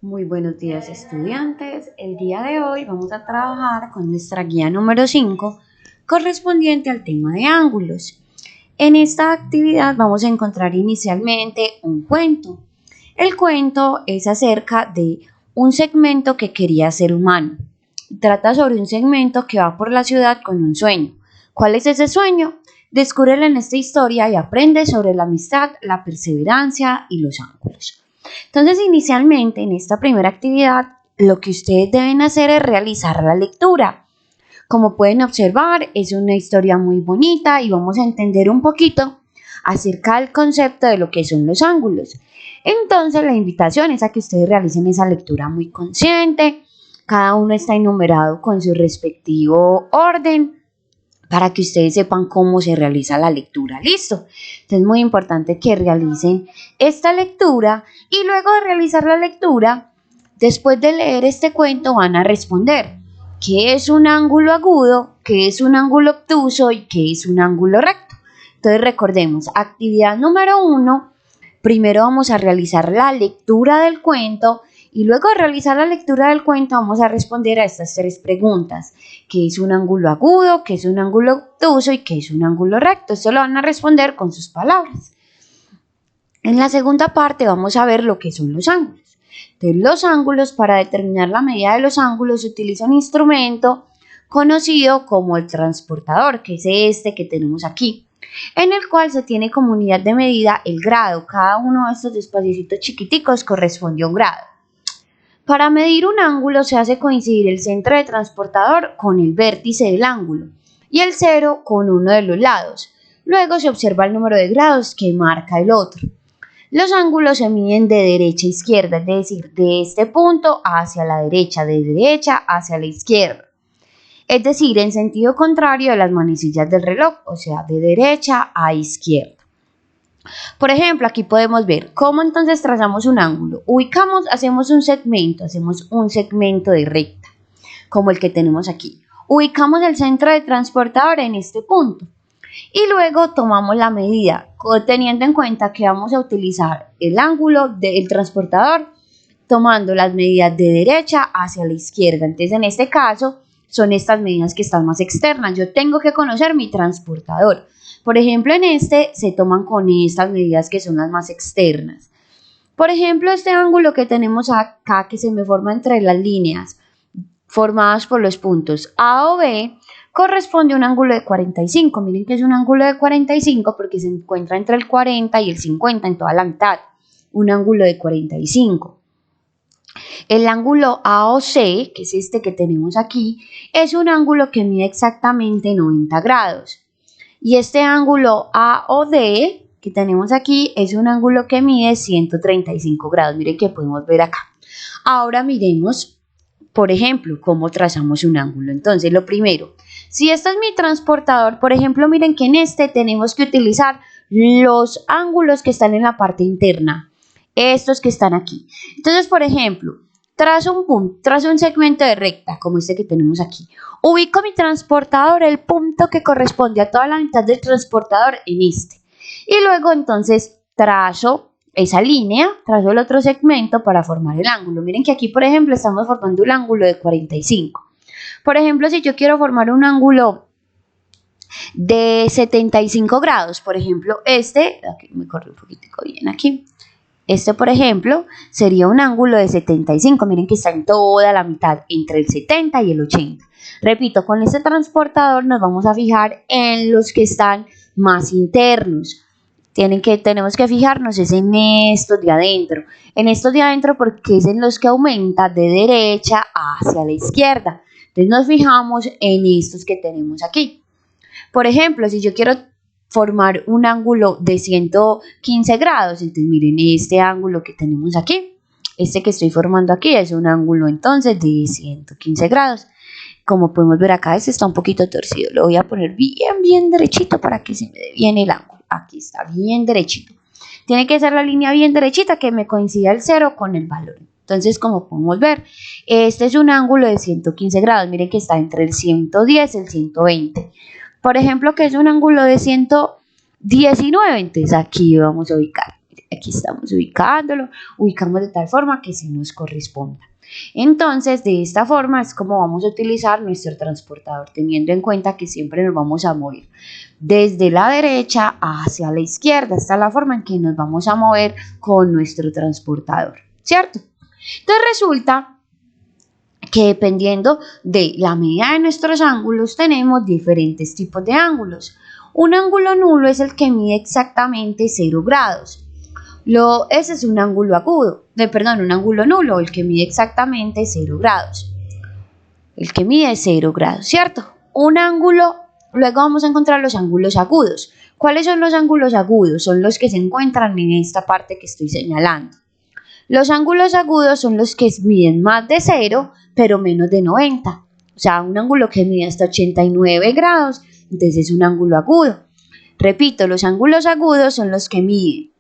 Muy buenos días, estudiantes. El día de hoy vamos a trabajar con nuestra guía número 5 correspondiente al tema de ángulos. En esta actividad vamos a encontrar inicialmente un cuento. El cuento es acerca de un segmento que quería ser humano. Trata sobre un segmento que va por la ciudad con un sueño. ¿Cuál es ese sueño? Descúbrelo en esta historia y aprende sobre la amistad, la perseverancia y los ángulos. Entonces, inicialmente en esta primera actividad, lo que ustedes deben hacer es realizar la lectura. Como pueden observar, es una historia muy bonita y vamos a entender un poquito acerca del concepto de lo que son los ángulos. Entonces, la invitación es a que ustedes realicen esa lectura muy consciente. Cada uno está enumerado con su respectivo orden para que ustedes sepan cómo se realiza la lectura. ¿Listo? Entonces es muy importante que realicen esta lectura y luego de realizar la lectura, después de leer este cuento van a responder qué es un ángulo agudo, qué es un ángulo obtuso y qué es un ángulo recto. Entonces recordemos, actividad número 1, primero vamos a realizar la lectura del cuento y luego de realizar la lectura del cuento vamos a responder a estas tres preguntas. ¿Qué es un ángulo agudo? ¿Qué es un ángulo obtuso? ¿Y qué es un ángulo recto? Esto lo van a responder con sus palabras. En la segunda parte vamos a ver lo que son los ángulos. Entonces, los ángulos, para determinar la medida de los ángulos, se utiliza un instrumento conocido como el transportador, que es este que tenemos aquí, en el cual se tiene como unidad de medida el grado. Cada uno de estos espacios chiquiticos corresponde a un grado. Para medir un ángulo se hace coincidir el centro de transportador con el vértice del ángulo y el cero con uno de los lados. Luego se observa el número de grados que marca el otro. Los ángulos se miden de derecha a izquierda, es decir, de este punto hacia la derecha, de derecha hacia la izquierda. Es decir, en sentido contrario a las manecillas del reloj, o sea, de derecha a izquierda. Por ejemplo, aquí podemos ver cómo entonces trazamos un ángulo. Hacemos un segmento de recta, como el que tenemos aquí. Ubicamos el centro de transportador en este punto. Y luego tomamos la medida, teniendo en cuenta que vamos a utilizar el ángulo del transportador, tomando las medidas de derecha hacia la izquierda. Entonces, en este caso, son estas medidas que están más externas. Yo tengo que conocer mi transportador. Por ejemplo, en este se toman con estas medidas que son las más externas. Por ejemplo, este ángulo que tenemos acá, que se me forma entre las líneas formadas por los puntos A o B, corresponde a un ángulo de 45. Miren que es un ángulo de 45 porque se encuentra entre el 40 y el 50 en toda la mitad. Un ángulo de 45. El ángulo AOC, que es este que tenemos aquí, es un ángulo que mide exactamente 90 grados. Y este ángulo AOD que tenemos aquí es un ángulo que mide 135 grados. Miren que podemos ver acá. Ahora miremos, por ejemplo, cómo trazamos un ángulo. Entonces, lo primero, si este es mi transportador, por ejemplo, miren que en este tenemos que utilizar los ángulos que están en la parte interna. Estos que están aquí. Entonces, por ejemplo, trazo un segmento de recta, como este que tenemos aquí. Ubico mi transportador, el punto que corresponde a toda la mitad del transportador en este. Y luego, entonces, trazo esa línea, trazo el otro segmento para formar el ángulo. Miren que aquí, por ejemplo, estamos formando un ángulo de 45. Por ejemplo, si yo quiero formar un ángulo de 75 grados, por ejemplo, aquí me corre un poquitico bien aquí. Este, por ejemplo, sería un ángulo de 75. Miren que está en toda la mitad, entre el 70 y el 80. Repito, con este transportador nos vamos a fijar en los que están más internos. Tenemos que fijarnos es en estos de adentro. En estos de adentro porque es en los que aumenta de derecha hacia la izquierda. Entonces nos fijamos en estos que tenemos aquí. Por ejemplo, si yo quiero formar un ángulo de 115 grados, entonces miren este ángulo que tenemos aquí, este que estoy formando aquí es un ángulo entonces de 115 grados. Como podemos ver acá, este está un poquito torcido, lo voy a poner bien derechito para que se me dé bien el ángulo. Aquí está bien derechito. Tiene que ser la línea bien derechita que me coincida el 0 con el valor. Entonces, como podemos ver, este es un ángulo de 115 grados. Miren que está entre el 110 y el 120. Por ejemplo, que es un ángulo de 119, entonces aquí vamos a ubicar. Aquí estamos ubicándolo, ubicamos de tal forma que se nos corresponda. Entonces, de esta forma es como vamos a utilizar nuestro transportador, teniendo en cuenta que siempre nos vamos a mover desde la derecha hacia la izquierda. Esta es la forma en que nos vamos a mover con nuestro transportador, ¿cierto? Entonces resulta que dependiendo de la medida de nuestros ángulos tenemos diferentes tipos de ángulos. Un ángulo nulo es el que mide exactamente 0 grados. Ese es un ángulo agudo, un ángulo nulo, el que mide exactamente 0 grados. El que mide 0 grados, ¿cierto? Un ángulo, luego vamos a encontrar los ángulos agudos. ¿Cuáles son los ángulos agudos? Son los que se encuentran en esta parte que estoy señalando. Los ángulos agudos son los que miden más de 0, pero menos de 90. O sea, un ángulo que mide hasta 89 grados, entonces es un ángulo agudo. Repito, los ángulos agudos son los que miden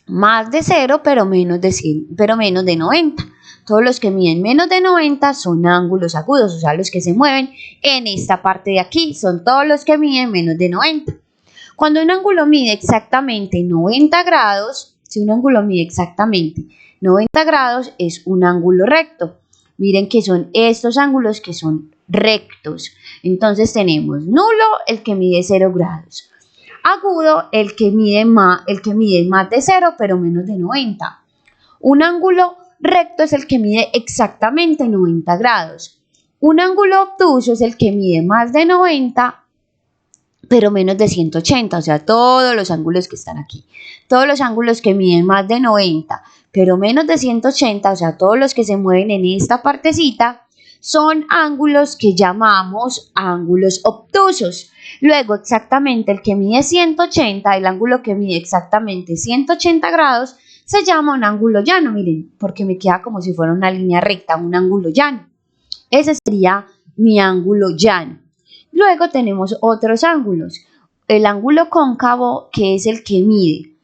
más de 0, pero menos de 90. Todos los que miden menos de 90 son ángulos agudos, o sea, los que se mueven en esta parte de aquí son todos los que miden menos de 90. Cuando un ángulo mide exactamente 90 grados, si un ángulo mide exactamente 90 grados, es un ángulo recto. Miren que son estos ángulos que son rectos. Entonces tenemos nulo, el que mide 0 grados. Agudo, el que mide más de 0, pero menos de 90. Un ángulo recto es el que mide exactamente 90 grados. Un ángulo obtuso es el que mide más de 90, pero menos de 180, o sea, todos los ángulos que están aquí. Todos los ángulos que miden más de 90, pero menos de 180, o sea, todos los que se mueven en esta partecita, son ángulos que llamamos ángulos obtusos. Luego, exactamente el que mide 180, el ángulo que mide exactamente 180 grados, se llama un ángulo llano, miren, porque me queda como si fuera una línea recta, un ángulo llano. Ese sería mi ángulo llano. Luego tenemos otros ángulos. El ángulo cóncavo, que es el que mide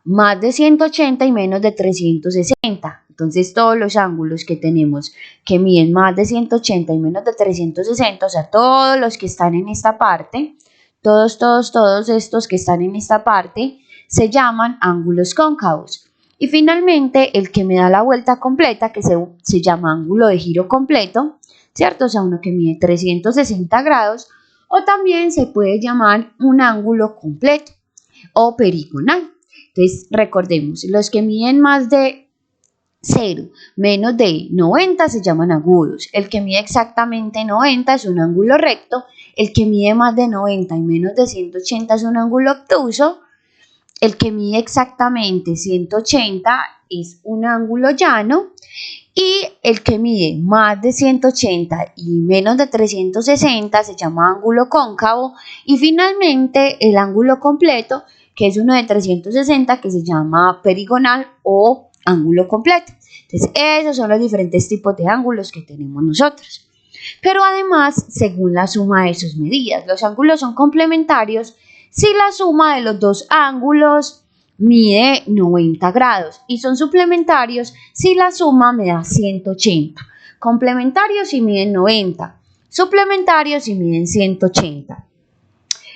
más de 180 y menos de 360. Entonces, todos los ángulos que tenemos que miden más de 180 y menos de 360, o sea, todos los que están en esta parte, todos estos que están en esta parte, se llaman ángulos cóncavos. Y finalmente, el que me da la vuelta completa, que se llama ángulo de giro completo, ¿cierto? O sea, uno que mide 360 grados, o también se puede llamar un ángulo completo o perigonal. Entonces, recordemos, los que miden más de 0, menos de 90 se llaman agudos. El que mide exactamente 90 es un ángulo recto. El que mide más de 90 y menos de 180 es un ángulo obtuso. El que mide exactamente 180 es un ángulo llano. Y el que mide más de 180 y menos de 360 se llama ángulo cóncavo. Y finalmente el ángulo completo, que es uno de 360, que se llama perigonal o ángulo completo. Entonces, esos son los diferentes tipos de ángulos que tenemos nosotros. Pero además, según la suma de sus medidas, los ángulos son complementarios si la suma de los dos ángulos mide 90 grados y son suplementarios si la suma me da 180. Complementarios si miden 90, suplementarios si miden 180.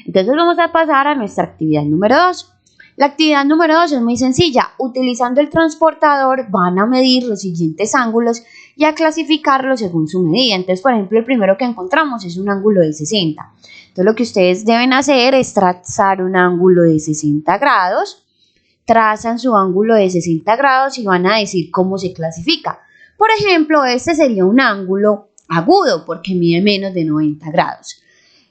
Entonces vamos a pasar a nuestra actividad número 2. La actividad número 2 es muy sencilla. Utilizando el transportador van a medir los siguientes ángulos y a clasificarlos según su medida. Entonces, por ejemplo, el primero que encontramos es un ángulo de 60. Entonces, lo que ustedes deben hacer es trazar un ángulo de 60 grados. Trazan su ángulo de 60 grados y van a decir cómo se clasifica. Por ejemplo, este sería un ángulo agudo porque mide menos de 90 grados.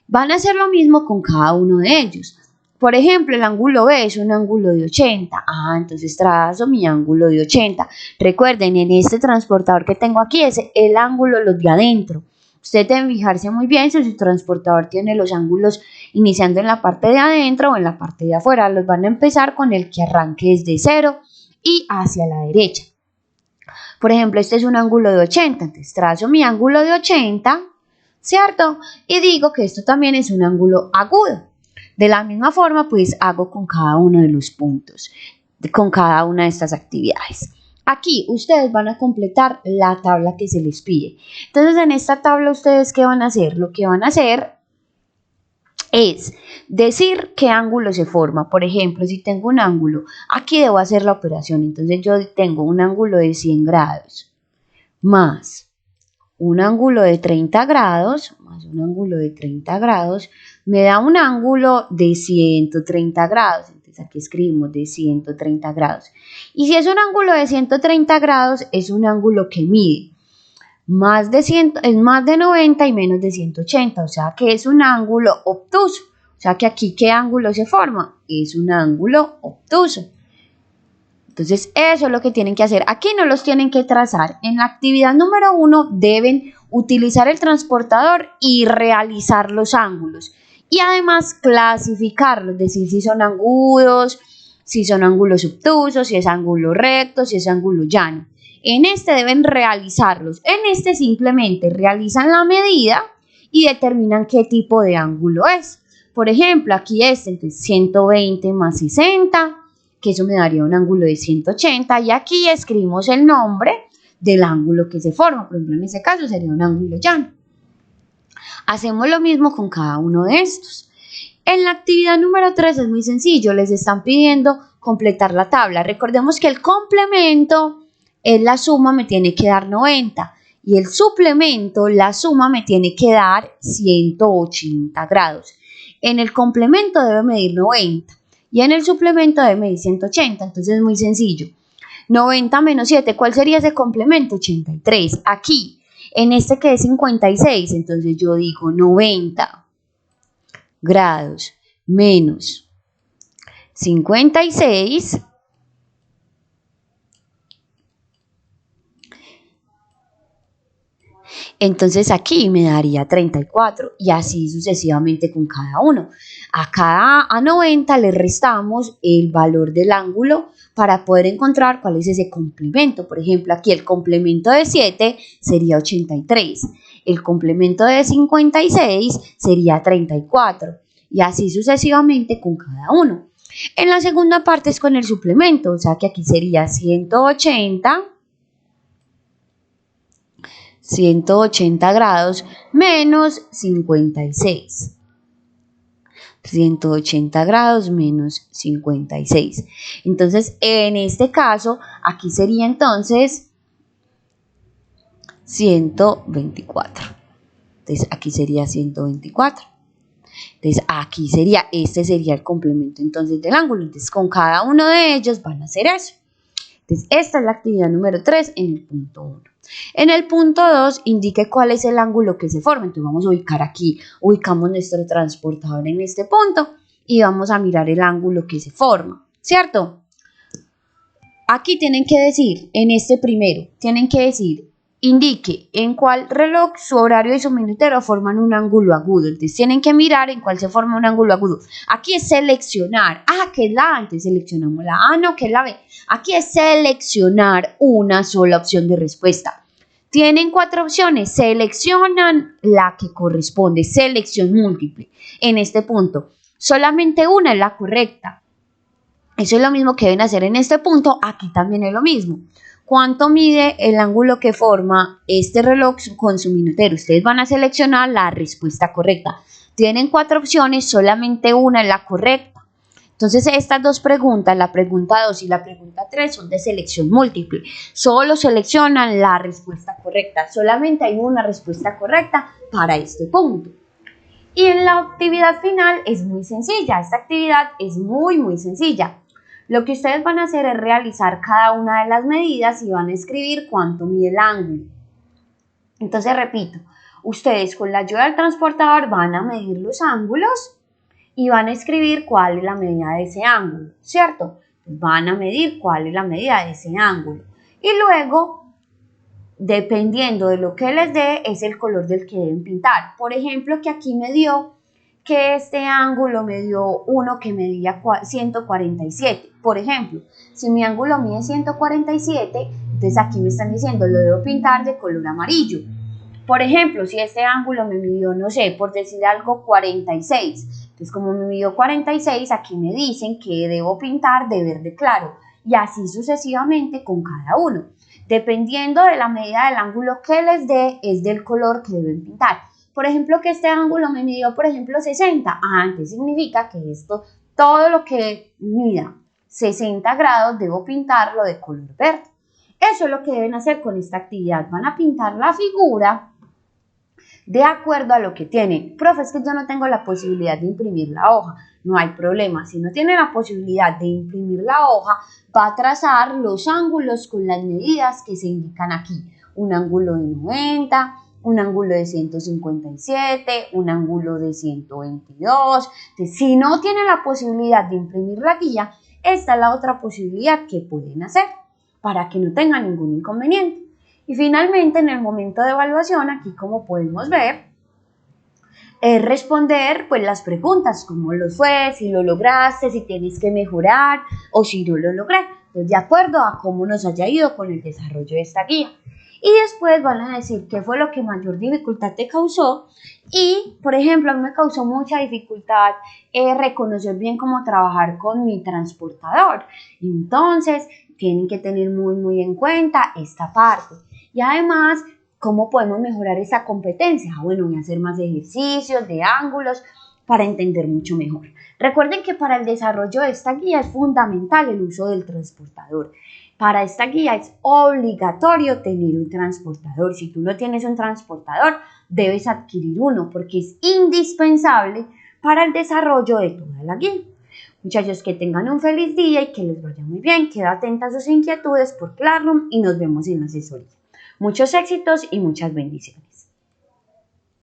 Van a hacer lo mismo con cada uno de ellos. Por ejemplo, el ángulo B es un ángulo de 80. Entonces trazo mi ángulo de 80. Recuerden, en este transportador que tengo aquí es el ángulo, los de adentro. Ustedes deben fijarse muy bien si su transportador tiene los ángulos iniciando en la parte de adentro o en la parte de afuera. Los van a empezar con el que arranque desde 0 y hacia la derecha. Por ejemplo, este es un ángulo de 80. Entonces trazo mi ángulo de 80, ¿cierto? Y digo que esto también es un ángulo agudo. De la misma forma, pues hago con cada uno de los puntos, con cada una de estas actividades. Aquí ustedes van a completar la tabla que se les pide. Entonces, en esta tabla, ¿ustedes qué van a hacer? Lo que van a hacer es decir qué ángulo se forma. Por ejemplo, si tengo un ángulo, aquí debo hacer la operación. Entonces yo tengo un ángulo de 100 grados más un ángulo de 30 grados, más un ángulo de 30 grados, me da un ángulo de 130 grados. Entonces aquí escribimos de 130 grados. Y si es un ángulo de 130 grados, es un ángulo que mide más de 100, es más de 90 y menos de 180, o sea que es un ángulo obtuso. O sea que aquí, ¿qué ángulo se forma? Es un ángulo obtuso. Entonces, eso es lo que tienen que hacer. Aquí no los tienen que trazar. En la actividad número 1 deben utilizar el transportador y realizar los ángulos. Y además clasificarlos, decir si son agudos, si son ángulos obtusos, si es ángulo recto, si es ángulo llano. En este deben realizarlos. En este simplemente realizan la medida y determinan qué tipo de ángulo es. Por ejemplo, aquí entonces 120 más 60, que eso me daría un ángulo de 180, y aquí escribimos el nombre del ángulo que se forma. Por ejemplo, en este caso sería un ángulo llano. Hacemos lo mismo con cada uno de estos. En la actividad número 3 es muy sencillo, les están pidiendo completar la tabla. Recordemos que el complemento es la suma, me tiene que dar 90, y el suplemento, la suma, me tiene que dar 180 grados. En el complemento debe medir 90 y en el suplemento debe medir 180, entonces es muy sencillo. 90 menos 7, ¿cuál sería ese complemento? 83. Aquí, en este que es 56, entonces yo digo 90 grados menos 56 entonces aquí me daría 34 y así sucesivamente con cada uno. A 90 le restamos el valor del ángulo para poder encontrar cuál es ese complemento. Por ejemplo, aquí el complemento de 7 sería 83, el complemento de 56 sería 34 y así sucesivamente con cada uno. En la segunda parte es con el suplemento, o sea que aquí sería 180 grados menos 56. 180 grados menos 56. Entonces, en este caso, aquí sería entonces 124. Entonces, aquí sería 124. Entonces, aquí sería, este sería el complemento entonces del ángulo. Entonces, con cada uno de ellos van a hacer eso. Entonces, esta es la actividad número 3 en el punto 1. En el punto 2, indique cuál es el ángulo que se forma. Entonces, vamos a ubicar aquí, ubicamos nuestro transportador en este punto y vamos a mirar el ángulo que se forma, ¿cierto? Aquí tienen que decir, en este primero, tienen que decir, indique en cuál reloj su horario y su minutero forman un ángulo agudo. Entonces tienen que mirar en cuál se forma un ángulo agudo. Aquí es seleccionar. ¿Qué es la A? Entonces seleccionamos la A, no, ¿qué es la B? Aquí es seleccionar una sola opción de respuesta. Tienen 4 opciones. Seleccionan la que corresponde. Selección múltiple. En este punto, solamente una es la correcta. Eso es lo mismo que deben hacer en este punto. Aquí también es lo mismo. ¿Cuánto mide el ángulo que forma este reloj con su minutero? Ustedes van a seleccionar la respuesta correcta. Tienen 4 opciones, solamente una es la correcta. Entonces, estas dos preguntas, la pregunta 2 y la pregunta 3, son de selección múltiple. Solo seleccionan la respuesta correcta. Solamente hay una respuesta correcta para este punto. Y en la actividad final es muy sencilla. Esta actividad es muy sencilla. Lo que ustedes van a hacer es realizar cada una de las medidas y van a escribir cuánto mide el ángulo. Entonces, repito, ustedes con la ayuda del transportador van a medir los ángulos y van a escribir cuál es la medida de ese ángulo, ¿cierto? Van a medir cuál es la medida de ese ángulo. Y luego, dependiendo de lo que les dé, es el color del que deben pintar. Por ejemplo, que aquí me dio que este ángulo me dio uno que medía 147. Por ejemplo, si mi ángulo mide 147, entonces aquí me están diciendo lo debo pintar de color amarillo. Por ejemplo, si este ángulo me midió, no sé, por decir algo, 46. Entonces, como me midió 46, aquí me dicen que debo pintar de verde claro. Y así sucesivamente con cada uno. Dependiendo de la medida del ángulo que les dé, es del color que deben pintar. por ejemplo, que este ángulo me midió, por ejemplo, 60. Entonces significa que esto, todo lo que mida 60 grados, debo pintarlo de color verde. Eso es lo que deben hacer con esta actividad. Van a pintar la figura de acuerdo a lo que tienen. Profe, es que yo no tengo la posibilidad de imprimir la hoja. No hay problema. Si no tiene la posibilidad de imprimir la hoja, va a trazar los ángulos con las medidas que se indican aquí. Un ángulo de 90, un ángulo de 157, un ángulo de 122. Entonces, si no tiene la posibilidad de imprimir la guía, esta es la otra posibilidad que pueden hacer para que no tengan ningún inconveniente. Y finalmente, en el momento de evaluación, aquí como podemos ver, es responder pues las preguntas, cómo lo fue, si lo lograste, si tienes que mejorar o si no lo logré, pues de acuerdo a cómo nos haya ido con el desarrollo de esta guía. Y después van a decir qué fue lo que mayor dificultad te causó y, por ejemplo, a mí me causó mucha dificultad reconocer bien cómo trabajar con mi transportador. Entonces, tienen que tener muy en cuenta esta parte. Y además, ¿cómo podemos mejorar esa competencia? Bueno, voy a hacer más ejercicios de ángulos para entender mucho mejor. Recuerden que para el desarrollo de esta guía es fundamental el uso del transportador. Para esta guía es obligatorio tener un transportador. Si tú no tienes un transportador, debes adquirir uno porque es indispensable para el desarrollo de toda la guía. Muchachos, que tengan un feliz día y que les vaya muy bien. Queda atenta a sus inquietudes por Classroom y nos vemos en la asesoría. Muchos éxitos y muchas bendiciones.